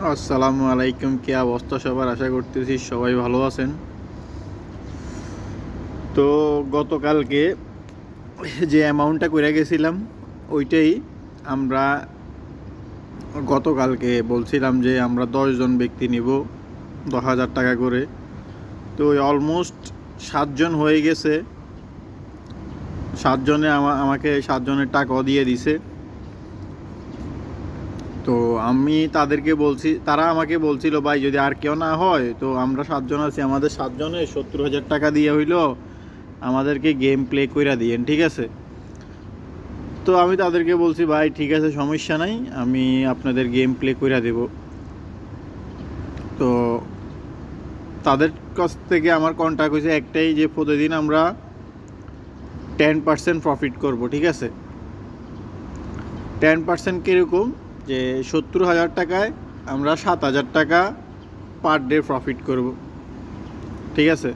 আসসালামু আলাইকুম। কি অবস্থা সবার? আশা করতেছি সবাই ভালো আছেন। তো গতকালকে যে অ্যামাউন্টটা করে গেছিলাম ওইটাই আমরা গতকালকে বলছিলাম যে আমরা 10 জন ব্যক্তি নিব 10,000 টাকা করে। তো ওই অলমোস্ট 7 জন হয়ে গেছে। 7 জনে আমাকে 7 জনের টাকাও দিয়ে দিছে। তো আমি তাদেরকে বলছি, তারা আমাকে বলছিল ভাই যদি আর কেউ না হয় তো আমরা 7 জন আছি, আমাদের 7 জনে 70,000 টাকা দিয়ে হইলো আমাদেরকে গেম প্লে কইরা দিয়েন, ঠিক আছে? তো আমি তাদেরকে বলছি ভাই ঠিক আছে, সমস্যা নাই, আমি আপনাদের গেম প্লে কইরা দেব। তো তাদের কাছ থেকে আমার কন্ট্যাক্ট হয়েছে একটাই, যে প্রতিদিন আমরা 10% প্রফিট করব, ঠিক আছে? 10% কীরকম, যে 70,000 টাকায় আমরা 7,000 টাকা পার ডে প্রফিট করব, ঠিক আছে?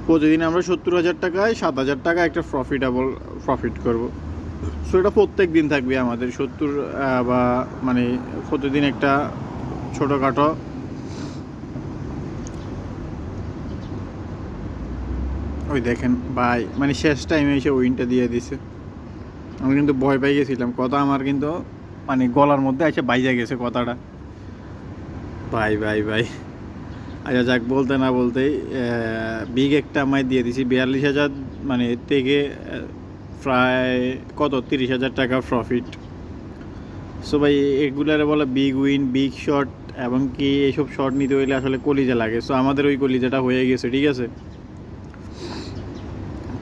প্রতিদিন আমরা 70,000 টাকায় 7,000 টাকা একটা প্রফিট করব। সো এটা প্রত্যেক দিন থাকবে আমাদের 70 বা মানে প্রতিদিন একটা ছোটোখাটো। ওই দেখেন ভাই, মানে শেষ টাইমে এসে উইনটা দিয়ে দিছে। আমি কিন্তু ভয় পাই গেছিলাম, কথা আমার কিন্তু মানে গলার মধ্যে এসে বাইজা গেছে কথাটা। ভাই ভাই ভাই, আচ্ছা যাক, বলতে না বলতেই বিগ একটা আমায় দিয়ে দিছি 42,000, মানে থেকে প্রায় কত 30,000 টাকা প্রফিট। সো ভাই এগুলারে বলে বিগ উইন, বিগ শট, এবং কি এইসব শট নিতে হইলে আসলে কলিজা লাগে। সো আমাদের ওই কলিজাটা হয়ে গেছে, ঠিক আছে?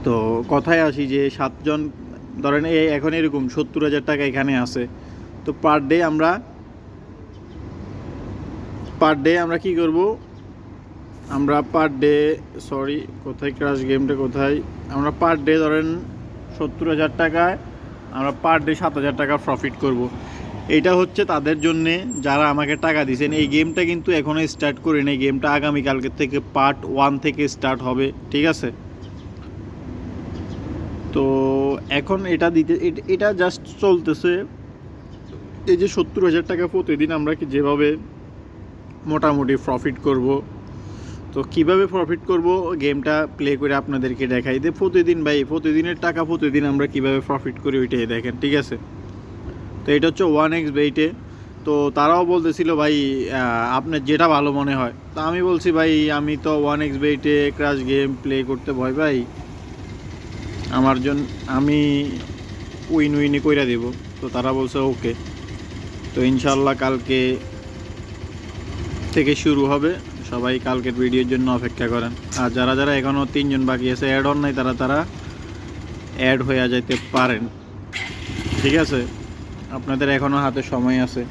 তো কথায় আসি যে 7 জন, ধরেন এই এখন এরকম 70,000 টাকা এখানে আছে। তো পার ডে আমরা কি করব? আমরা পার ডে, সরি কোথায় ক্রাশ গেমটা কোথায়, আমরা পার ডে ধরেন 70,000 টাকায় আমরা পার ডে 7,000 টাকা প্রফিট করব। এইটা হচ্ছে তাদের জন্যে যারা আমাকে টাকা দিয়েছেন। এই গেমটা কিন্তু এখনও স্টার্ট করি না, এই গেমটা আগামীকালকে থেকে পার্ট 1 থেকে স্টার্ট হবে, ঠিক আছে? তো এখন এটা দিতে, এটা জাস্ট চলতেছে। এই যে 70,000 টাকা প্রতিদিন আমরা কি যেভাবে মোটামুটি প্রফিট করব, তো কিভাবে প্রফিট করব গেমটা প্লে করে আপনাদেরকে দেখাই দে। প্রতিদিন ভাই, প্রতিদিনের টাকা প্রতিদিন আমরা কিভাবে প্রফিট করি ওইটাই দেখেন, ঠিক আছে? তো এটা হচ্ছে 1x বেইটে। তো তারাও বলতেছিল ভাই আপনার যেটা ভালো মনে হয়। তা আমি বলছি ভাই আমি তো 1x বেইটে ক্র্যাশ গেম প্লে করতে ভয় পাই, আমার জন্য আমি উইনই কইরা দেব। তো তারা বলছে ওকে। তো ইনশাল্লাহ কালকে থেকে শুরু হবে, সবাই কালকের ভিডিওর জন্য অপেক্ষা করেন। আর যারা যারা এখনও 3 জন বাকি আছে অ্যাড অন নাই, তারা অ্যাড হয়ে যেতে পারেন, ঠিক আছে? আপনাদের এখনও হাতে সময় আছে।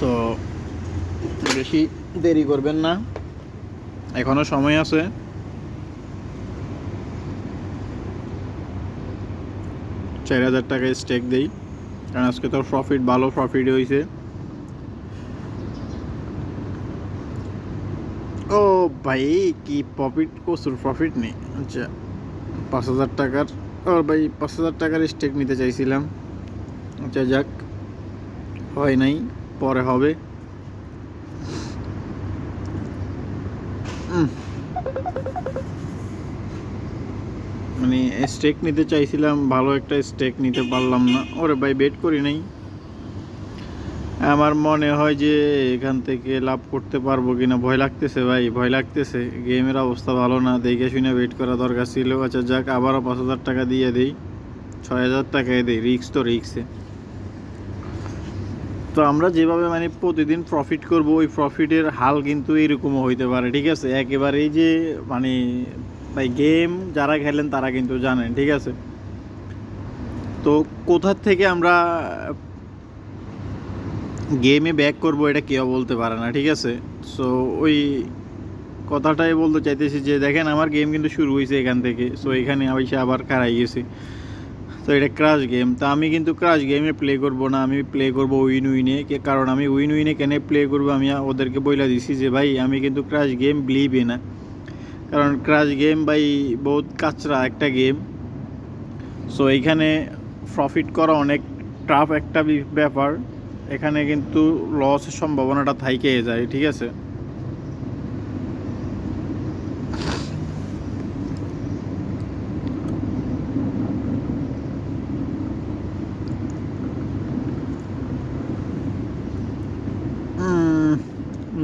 তো বেশি দেরি করবেন না, এখনও সময় আছে। 4,000 টাকা স্টেক দেই, কারণ আজকে তো প্রফিট, ভালো প্রফিট হয়েছে। ও ভাই, কি প্রফিট, প্রচুর প্রফিট নেই। আচ্ছা 5,000 টাকার, ও ভাই 5,000 টাকার স্টেক নিতে চাইছিলাম। আচ্ছা যাক, হয় নাই, পরে হবে। মানে স্টেক নিতে চাইছিলাম, ভালো একটা স্টেক নিতে পারলাম না। ওরে ভাই বেট করি নাই। আমার মনে হয় যে এখান থেকে লাভ করতে পারবো কিনা ভয় লাগতেছে ভাই, ভয় লাগতেছে। গেমের অবস্থা ভালো না, দেখে শুনে ওয়েট করা দরকার ছিল। আচ্ছা যাক, আবারও 5,000 টাকা দিয়ে দিই, 6,000 টাকায় দিই, রিক্স তো রিক্সে। তো আমরা যেভাবে মানে প্রতিদিন প্রফিট করব, ওই প্রফিটের হাল কিন্তু এরকমও হইতে পারে, ঠিক আছে? একেবারেই যে মানে ভাই গেম যারা খেলেন তারা কিন্তু জানেন, ঠিক আছে? তো কোথার থেকে আমরা গেমে ব্যাক করব এটা কেউ বলতে পারে না, ঠিক আছে? সো ওই কথাটাই বলতে চাইতেছি যে দেখেন আমার গেম কিন্তু শুরু হয়েছে এখান থেকে। সো এখানে এসে আবার কারাই গেছি। তো এটা ক্রাশ গেম, তা আমি কিন্তু ক্রাশ গেমে প্লে করব না, আমি প্লে করব উইনে। কারণ আমি উইনে কেন প্লে করব, আমি ওদেরকে বইলা দিছি যে ভাই আমি কিন্তু ক্রাশ গেম বিলিভই না। কারণ ক্রাশ গেম ভাই বহুত কাচরা একটা গেম। সো এইখানে প্রফিট করা অনেক টাফ একটা ব্যাপার। এখানে কিন্তু লসের সম্ভাবনাটা থাইকে যায়, ঠিক আছে।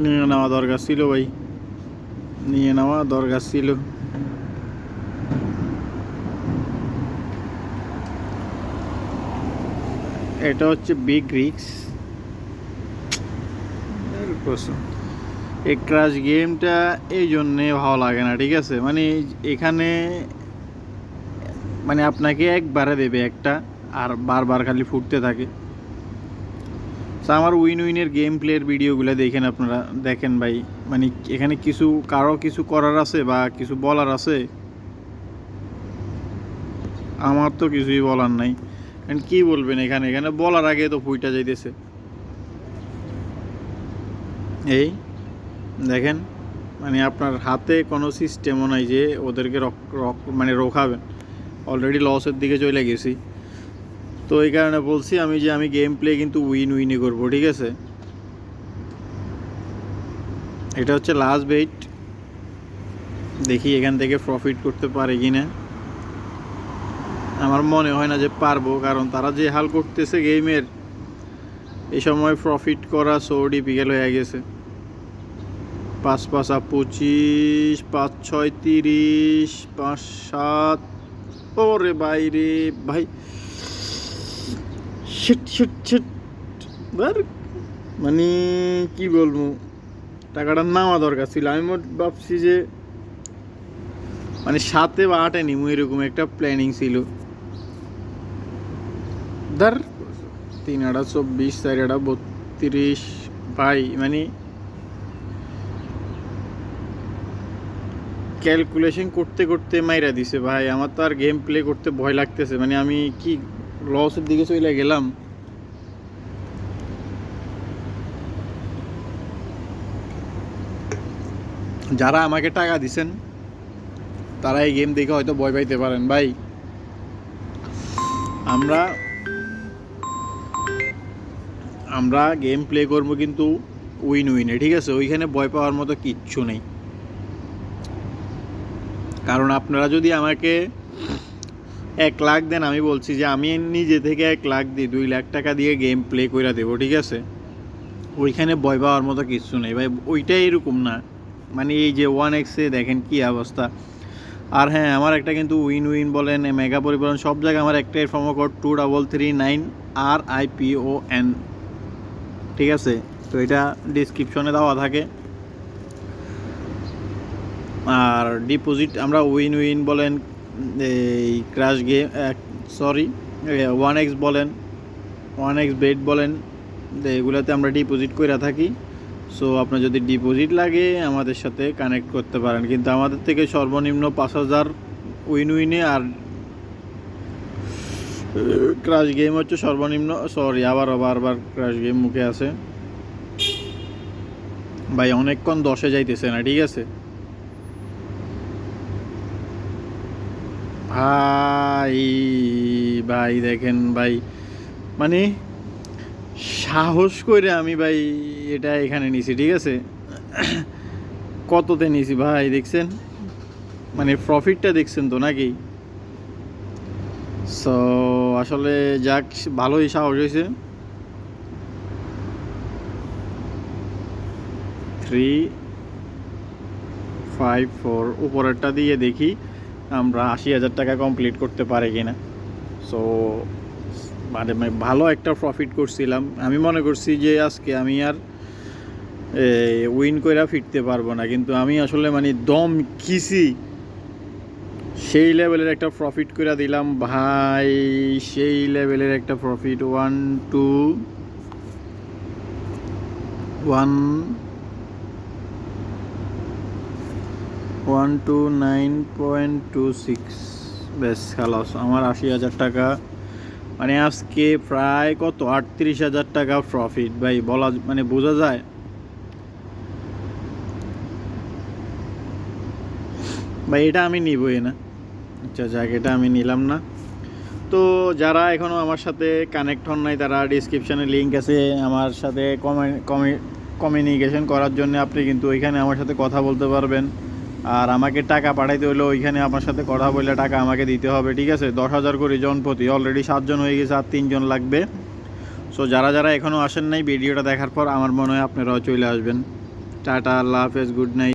নিয়ে নেওয়া দরকার ছিল ভাই, নিয়ে নেওয়া দরকার ছিল। এটা হচ্ছে বিগ রিস্ক। এই ক্রাশ গেমটা এই জন্যে ভালো লাগে না, ঠিক আছে। মানে এখানে মানে আপনাকে একবারে দেবে একটা, আর বারবার খালি ফুটতে থাকে। তো আমার উইনের গেম প্লের ভিডিওগুলো দেখেন আপনারা, দেখেন ভাই, মানে এখানে কিছু কারো কিছু করার আছে বা কিছু বলার আছে? আমার তো কিছুই বলার নাই। কি বলবেন এখানে, এখানে বলার আগে তো ফুইটা যাইতেছে। এই দেখেন, মানে আপনার হাতে কোনো সিস্টেমও নাই যে ওদেরকে মানে রোখাবেন। অলরেডি লসের দিকে চলে গেছি, তো এই কারণে বলছি আমি যে আমি গেম প্লে কিন্তু উইনই করবো, ঠিক আছে। এটা হচ্ছে লাস্ট বেট, দেখি এখান থেকে প্রফিট করতে পারে কি না। আমার মনে হয় না যে পারবো, কারণ তারা যে হাল করতেছে গেমের, এই সময় প্রফিট করা সো ডিফিকাল্ট হয়ে গেছে। 5 5 25, 5 6 30, 5 7। ওরে ভাই রে ভাই, শিট শিট শিট। মানে কি বলবো, টাকাটা নেওয়া দরকার ছিল। আমি ভাবছি যে মানে 7 বা 8 নিমু, এরকম একটা প্ল্যানিং ছিল। ধর 3 8 24, 4 8 32 ভাই, মানে ক্যালকুলেশন করতে করতে মাইরা দিছে ভাই। আমার তো আর গেম প্লে করতে ভয় লাগতেছে, মানে আমি কি লসের দিকে চলে গেলাম। যারা আমাকে টাকা দিছেন তারা এই গেম দেখে হয়তো ভয় পাইতে পারেন ভাই। আমরা গেম প্লে করবো কিন্তু উইনে, ঠিক আছে। ওইখানে ভয় পাওয়ার মতো কিচ্ছু নেই। কারণ আপনারা যদি আমাকে 1 লাখ দেন, আমি বলছি যে আমি নিজে থেকে 1 লাখ দিই, 2 লাখ টাকা দিয়ে গেম প্লে করে দেবো, ঠিক আছে। ওইখানে ভয় পাওয়ার মতো কিচ্ছু নেই ভাই, ওইটাই এরকম না। মানে এই যে 1x-এ দেখেন কি অবস্থা। আর হ্যাঁ, আমার একটা কিন্তু উইন বলেন, মেগা পরিবহন, সব জায়গায় আমার একটাই প্রোমো কোড 2339 RIPON, ঠিক আছে। তো এটা ডিসক্রিপশনে দেওয়া থাকে। আর ডিপোজিট আমরা উইন বলেন, এই ক্র্যাশ গেম, সরি 1x বলেন, 1x বেট বলেন, এগুলোতে আমরা ডিপোজিট করে থাকি। সো আপনার যদি ডিপোজিট লাগে আমাদের সাথে কানেক্ট করতে পারেন, কিন্তু আমাদের থেকে সর্বনিম্ন 5000 উইনে। আর ক্র্যাশ গেম হচ্ছে সর্বনিম্ন, সরি আবার বারবার ক্র্যাশ গেম মুখে আছে ভাই, অনেকক্ষণ 10-এ যাইতেছে না, ঠিক আছে ভাই। ভাই দেখেন ভাই, মানে সাহস করে আমি ভাই এটা এখানে নিছি, ঠিক আছে। কততে নিছি ভাই দেখছেন, মানে প্রফিটটা দেখছেন তো নাকি। সো আসলে যাক, ভালোই সাহস হয়েছে। 3 5 4 উপরেরটা দিয়ে দেখি আমরা 80,000 টাকা কমপ্লিট করতে পারি কিনা। সো মানে ভালো একটা প্রফিট করছিলাম। আমি মনে করছি যে আজকে আমি আর উইন কইরা ফিরতে পারবো না, কিন্তু আমি আসলে মানে দম কিছি, সেই লেভেলের একটা প্রফিট করে দিলাম ভাই, সেই লেভেলের একটা প্রফিট। 129.26, বেশ খালাস আমার 80,000 টাকা। মানে আজকে প্রায় কত 38,000 টাকা প্রফিট ভাই, বলা মানে বোঝা যায়। ভাই এটা আমি নিবই না, আচ্ছা যাক, এটা আমি নিলাম না। তো যারা এখনও আমার সাথে কানেক্ট হন নাই তারা ডিসক্রিপশানে লিঙ্ক আছে আমার সাথে কমিউনিকেশন করার জন্য আপনি কিন্তু ওইখানে আমার সাথে কথা বলতে পারবেন। আর আমাকে টাকা পাঠাইতে হলে ওইখানে আমার সাথে কথা বললে টাকা আমাকে দিতে হবে, ঠিক আছে? 10,000 করে জন প্রতি, অলরেডি 7 জন হয়ে গেছে, আর 3 জন লাগবে। সো যারা যারা এখনও আসেন নাই ভিডিওটা দেখার পর আমার মনে হয় আপনারাও চলে আসবেন। টাটা, আল্লাহ হাফেজ, গুড নাইট।